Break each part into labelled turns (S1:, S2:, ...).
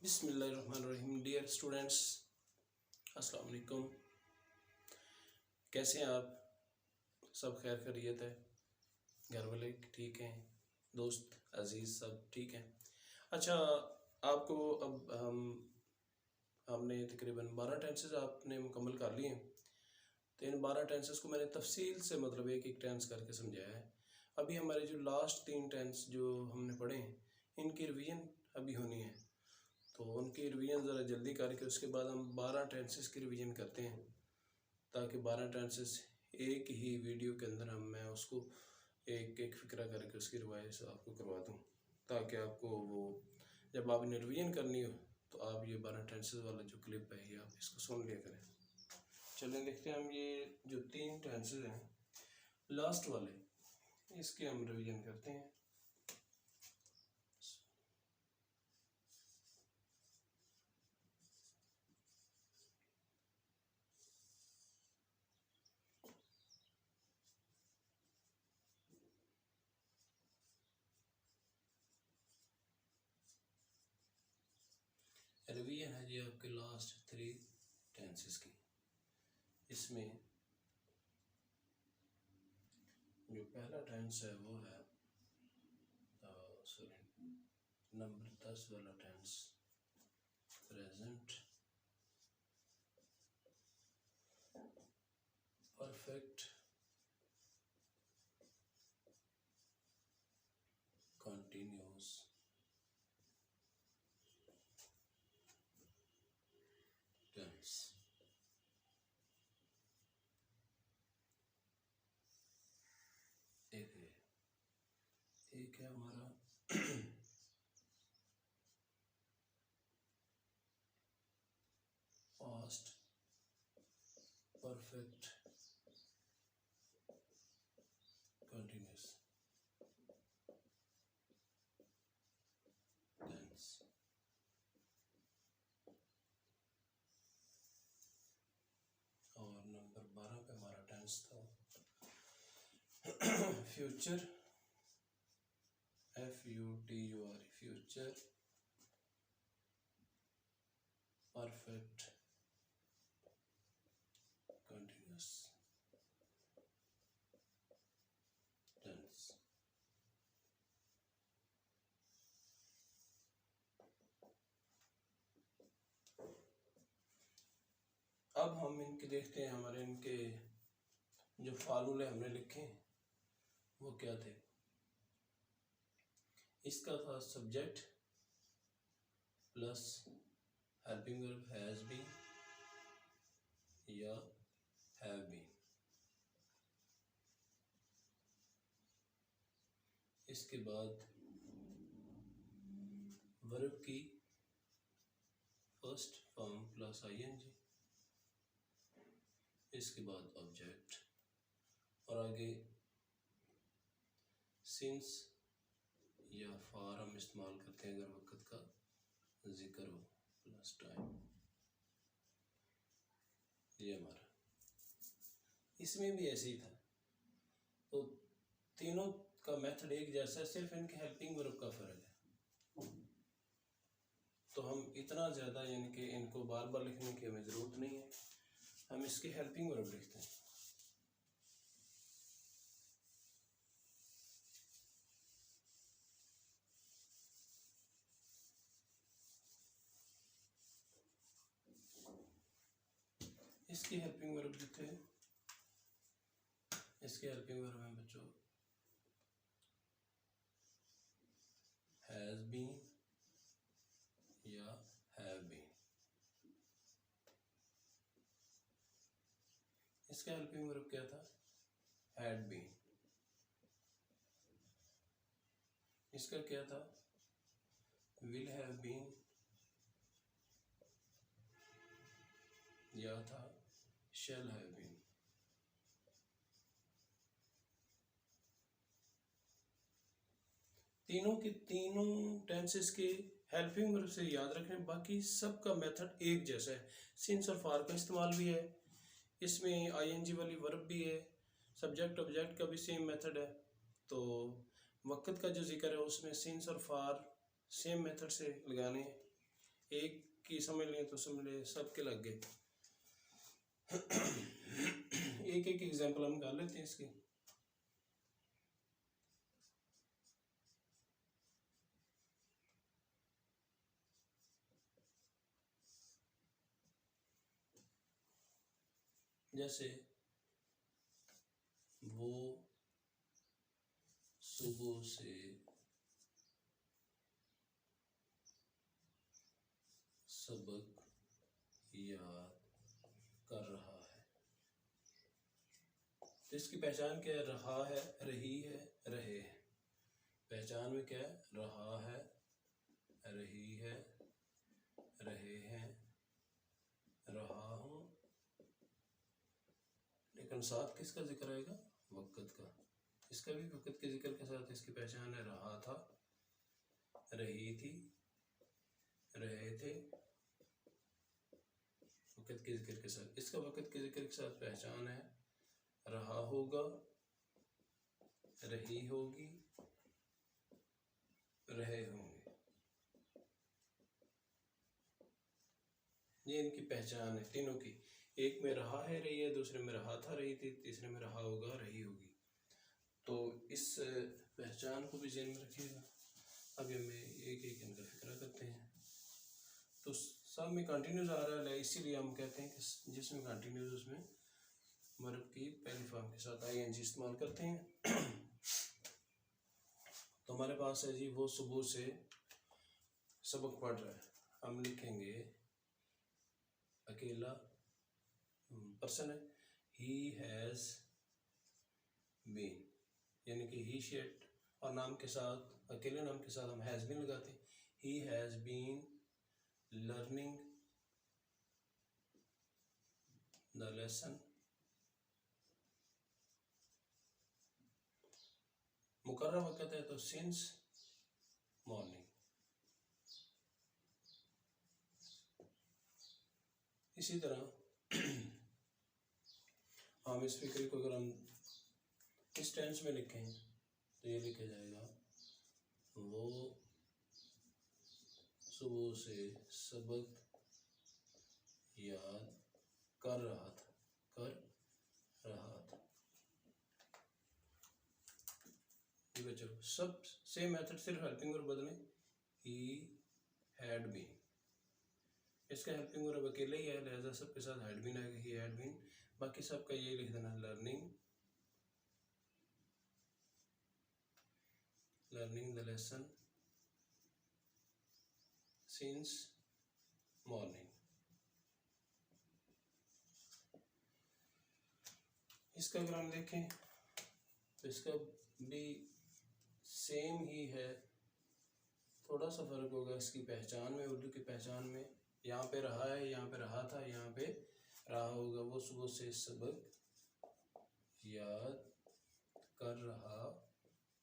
S1: बिस्मिल्लाहिर्रहमानिर्रहीम। Dear students, अस्सलाम वालेकुम। कैसे हैं आप? सब खैर खैरियत है? घर वाले ठीक हैं? दोस्त अजीज़ सब ठीक हैं? अच्छा, आपको अब हमने तकरीबन 12 टेंसेस आपने मुकम्मल कर लिए हैं। तो इन 12 टेंसेस को मैंने तफसील से मतलब एक एक टेंस करके समझाया है। अभी हमारे जो लास्ट 3 टेंस जो हमने पढ़े हैं, इनकी रिवीजन अभी होनी है, तो उनकी रिवीजन ज़रा जल्दी करके उसके बाद हम 12 टेंसेस की रिवीजन करते हैं, ताकि 12 टेंसेस एक ही वीडियो के अंदर मैं उसको एक एक फ़िक्रा करके उसकी रिवाइज आपको करवा दूँ, ताकि आपको वो जब आपने रिवीजन करनी हो तो आप ये 12 टेंसेस वाला जो क्लिप है ये आप इसको सुन लिया करें। चलें देखते हैं, हम ये जो 3 टेंसेस हैं लास्ट वाले, इसके हम रिवीजन करते हैं। रिवीजन है जी आपके लास्ट 3 टेंसेस की। इसमें जो पहला टेंस है वो है नंबर 10 वाला tense, present perfect continuous tense. एक है हमारा पास्ट परफेक्ट कंटिन्यूस टेंस, और नंबर 12 पे हमारा टेंस था future, FUTUR, future perfect continuous tense. अब हम इनके देखते हैं, हमारे इनके जो फार्मूले हमने लिखे हैं वो क्या थे। इसका था subject plus helping verb has been या हैव बीन। इसके बाद वर्ब की फर्स्ट फॉर्म प्लस ING, इसके बाद ऑब्जेक्ट, और आगे सिंस या फॉर हम इस्तेमाल करते हैं अगर वक्त का जिक्र हो, प्लस टाइम। ये हमारा इसमें भी ऐसे ही था। तो तीनों का मेथड एक जैसा है, सिर्फ इनके हेल्पिंग वर्ब का फ़र्क है। तो हम इतना ज़्यादा यानी कि इनको बार बार लिखने की हमें ज़रूरत नहीं है, हम इसके हेल्पिंग वर्ब लिखते हैं। इसकी हेल्पिंग वर्ब जो थे, इसके हेल्पिंग वर्ब हैं बच्चों हैज़ बीन या हैव बीन। इसका हेल्पिंग वर्ब क्या था? Had been. इसका क्या था? विल हैव बीन या था शैल हैव बीन। तीनों के तीनों टेंसेस के हेल्पिंग वर्ब से याद रखें, बाकी सबका मेथड एक जैसा है। सिंस और फॉर का इस्तेमाल भी है, इसमें ING वाली वर्ब भी है, सब्जेक्ट ऑब्जेक्ट का भी सेम मेथड है। तो वक्त का जो जिक्र है उसमें सिंस और फॉर सेम मेथड से लगाने हैं। एक की समझ लें तो समझ लें, सबके लग गए। एक एक एग्जांपल हम कर लेते हैं इसकी। जैसे वो सुबह से सबक याद कर रहा है। तो इसकी पहचान क्या है? रहा है, रही है, रहे है। पहचान में क्या है? रहा है, रही है, रहे हैं, रहा हूँ। लेकिन साथ किसका जिक्र आएगा? वक़्त का। इसका भी वक़्त के जिक्र के साथ इसकी पहचान है। रहा था, रही थी, रहे थे, वक़्त के जिक्र के साथ। इसका वक़्त के जिक्र के साथ पहचान है। रहा होगा, रही होगी, रहे होंगे। ये इनकी पहचान है तीनों की। एक में रहा है, रही है, दूसरे में रहा था, रही थी, तीसरे में रहा होगा, रही होगी। तो इस पहचान को भी ज़हन में रखिएगा। अभी हमें एक एक इनका फिक्रा करते हैं। तो सब में कंटिन्यूस आ रहा है, इसीलिए हम कहते हैं कि जिसमें कंटिन्यूस उसमें वर्ब की पहली फॉर्म के साथ आईएनजी इस्तेमाल करते हैं। तो हमारे पास है जी, वो सुबह से सबक पढ़ रहा है। हम लिखेंगे अकेला पर्सन है, ही हैज़ बीन, यानी कि ही शेड और नाम के साथ, अकेले नाम के साथ हम हैज़ बीन लगाते हैं। He has been learning the lesson. मुकर्रर वक़्त है तो सिंस मॉर्निंग। इसी तरह हम इस फिक्रे को अगर हम इस टेंस में लिखें तो ये लिखा जाएगा, वो सुबह से सबक याद कर रहा था, कर रहा था। ये बच्चों सब सेम मेथड, सिर्फ हेल्पिंग वर्ब बदलें। ही हैड बीन, इसका हेल्पिंग वर्ब अकेले ही है, लिहाजा सबके साथ हैड बीन आएगा। ही हैड बीन, बाकी सबका ये लिख देना, learning the lesson since morning. इसका अगर हम देखें तो इसका भी सेम ही है, थोड़ा सा फर्क होगा इसकी पहचान में, उर्दू की पहचान में। यहाँ पे रहा है, यहाँ पे रहा था, यहाँ पे रहा होगा। वो सुबह से सबक याद कर रहा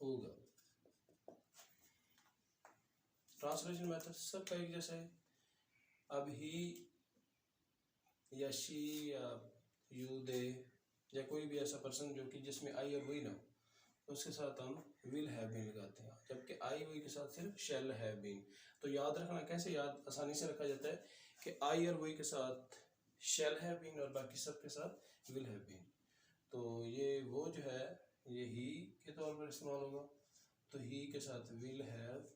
S1: होगा। ट्रांसलेशन मेथड सबका एक जैसा है। अब ही या शी या यू दे या कोई भी ऐसा पर्सन जो कि जिसमें आई और वही ना हो, तो उसके साथ हम विल हैव बीन लगाते हैं, जबकि आई वही के साथ सिर्फ शैल हैव बीन। तो याद रखना, कैसे याद आसानी से रखा जाता है कि आई और वही के साथ शैल हैव बीन और बाकी सब के साथ विल हैव बीन। तो ये वो जो है ये ही के तौर पर इस्तेमाल होगा। तो ही के साथ will have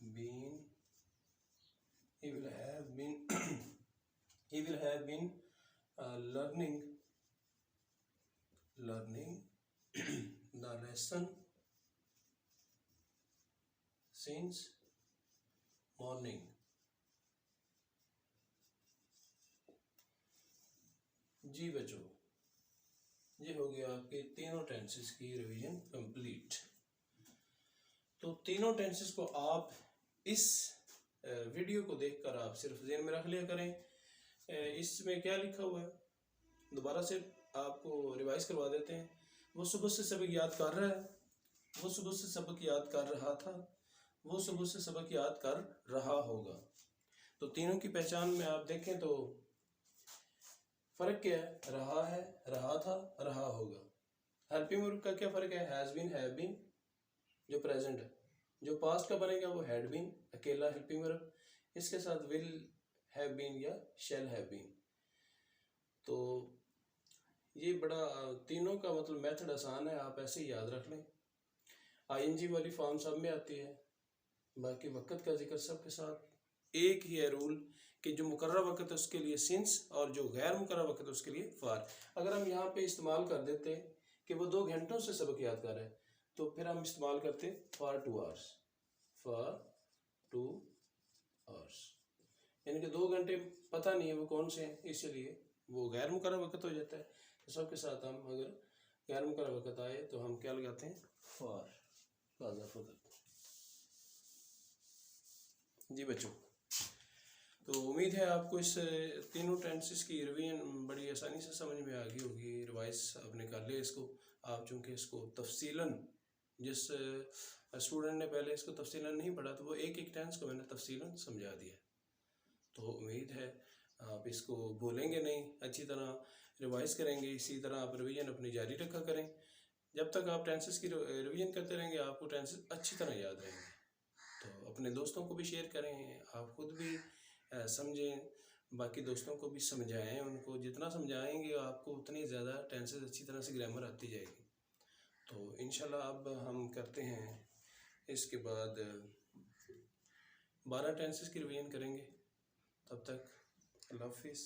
S1: been, he will have been he will have been learning the lesson since morning। जी बच्चों, ये हो गया आपके तीनों टेंसेस की रिवीजन कंप्लीट। तो तीनों टेंसेस को आप इस वीडियो को देखकर आप सिर्फ ज़हन में रख लिया करें। इसमें क्या लिखा हुआ है दोबारा से आपको रिवाइज करवा देते हैं। वो सुबह से सबक याद कर रहा है, वो सुबह से सबक याद कर रहा था, वो सुबह से सबक याद कर रहा होगा। तो तीनों की पहचान में आप देखें तो फ़र्क क्या है? रहा है, रहा था, रहा होगा। हेल्पिंग वर्ब का क्या फ़र्क है? हैज़ बीन, हैव बीन जो प्रेजेंट है। जो पास्ट का बनेगा वो हैड बीन, अकेला हेल्पिंग वर्ब। इसके साथ विल हैव बीन या शैल हैव बीन। तो ये बड़ा तीनों का मतलब मेथड आसान है, आप ऐसे ही याद रख लें। आईएनजी वाली फॉर्म सब में आती है, बाकी वक़्त का जिक्र सबके साथ एक ही है रूल कि जो मुकर्रर वक़्त है उसके लिए सिंस और जो गैर मुकर्रर वक़्त है उसके लिए फार। अगर हम यहाँ पे इस्तेमाल कर देते कि वो 2 घंटों से सबक याद कर रहे हैं तो फिर हम इस्तेमाल करते फॉर 2 आवर्स, फॉर 2 आवर्स, यानी कि 2 घंटे पता नहीं है वो कौन से हैं, इसीलिए वो गैर मुकर्रर वक़्त हो जाता है। तो सबके साथ हम अगर गैर मुकर्रर वक़्त आए तो हम क्या लगाते हैं, फॉर बाज़ा फ़क़त। जी बच्चों, तो उम्मीद है आपको इस तीनों टेंसेस की रिवीजन बड़ी आसानी से समझ में आ गई होगी। रिवाइज आपने कर लिया इसको। आप चूँकि इसको तफसीलन, जिस स्टूडेंट ने पहले इसको तफसीलन नहीं पढ़ा तो वो एक एक टेंस को मैंने तफसीलन समझा दिया। तो उम्मीद है आप इसको भूलेंगे नहीं, अच्छी तरह रिवाइज करेंगे। इसी तरह आप रिवीजन अपनी जारी रखा करें। जब तक आप टेंसेस की रिवीजन करते रहेंगे आपको टेंसेस अच्छी तरह याद रहेंगे। तो अपने दोस्तों को भी शेयर करें, आप खुद भी समझें, बाकी दोस्तों को भी समझाएं। उनको जितना समझाएंगे आपको उतनी ज़्यादा टेंसेस अच्छी तरह से ग्रामर आती जाएगी। तो इंशाल्लाह अब हम करते हैं, इसके बाद 12 टेंसेस की रिवीजन करेंगे। तब तक अल्लाह हाफिज़।